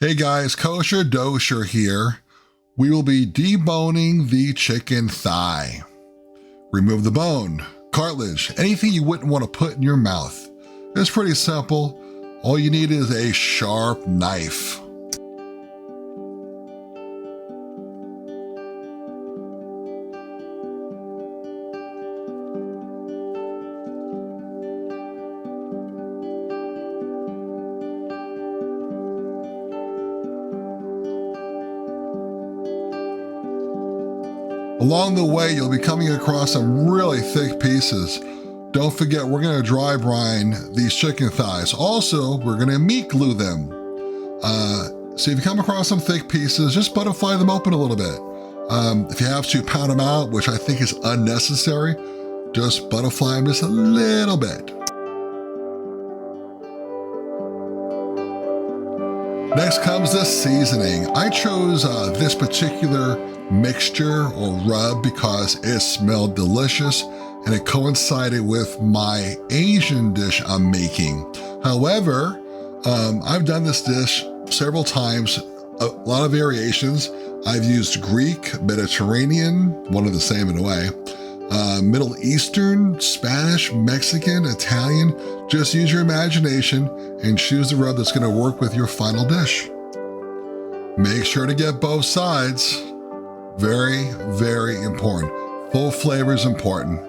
Hey guys, Kosher Dosher here. We will be deboning the chicken thigh. Remove the bone, cartilage, anything you wouldn't want to put in your mouth. It's pretty simple. All you need is a sharp knife. Along the way, you'll be coming across some really thick pieces. Don't forget, we're gonna dry brine these chicken thighs. Also, we're gonna meat glue them. So if you come across some thick pieces, just butterfly them open a little bit. If you have to pound them out, which I think is unnecessary, just butterfly them just a little bit. Next comes the seasoning. I chose this particular mixture or rub because it smelled delicious and it coincided with my Asian dish I'm making. However, I've done this dish several times, a lot of variations. I've used Greek, Mediterranean, one of the same in a way, Middle Eastern, Spanish, Mexican, Italian. Just use your imagination and choose the rub that's gonna work with your final dish. Make sure to get both sides. Very, very important. Full flavor is important.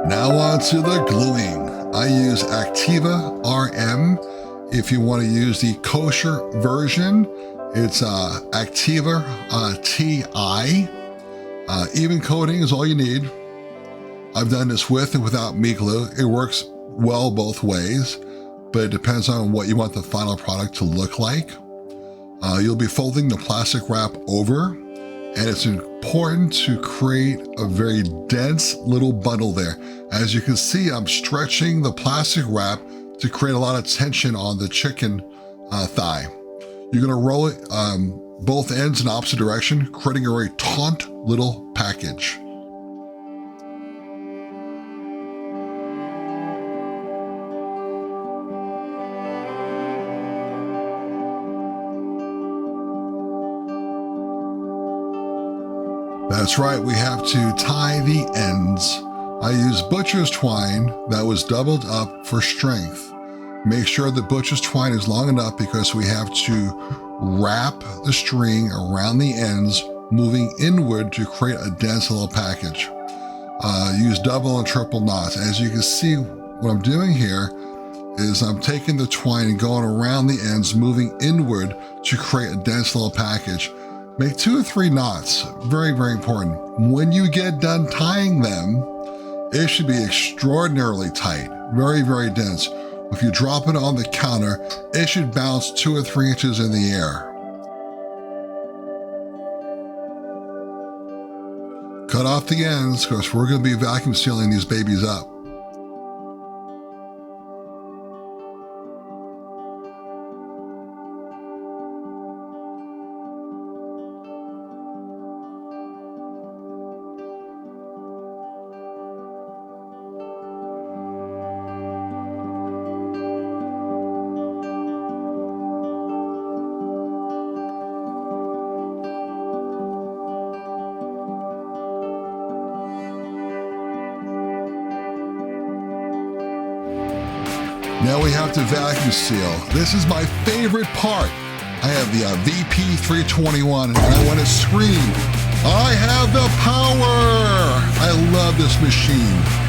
Now on to the gluing. I use Activa RM. If you want to use the kosher version, it's Activa TI. Even coating is all you need. I've done this with and without meat glue. It works well both ways, but it depends on what you want the final product to look like. You'll be folding the plastic wrap over, and it's important to create a very dense little bundle there. As you can see, I'm stretching the plastic wrap to create a lot of tension on the chicken thigh. You're gonna roll it both ends in opposite direction, creating a very taut little package. That's right, we have to tie the ends. I use butcher's twine that was doubled up for strength. Make sure the butcher's twine is long enough because we have to wrap the string around the ends, moving inward to create a dense little package. Use double and triple knots. As you can see, what I'm doing here is I'm taking the twine and going around the ends, moving inward to create a dense little package. Make 2 or 3 knots, very, very important. When you get done tying them, it should be extraordinarily tight, very, very dense. If you drop it on the counter, it should bounce 2 or 3 inches in the air. Cut off the ends, because we're gonna be vacuum sealing these babies up. Now we have to vacuum seal. This is my favorite part. I have the VP321 and I want to scream, I have the power! I love this machine.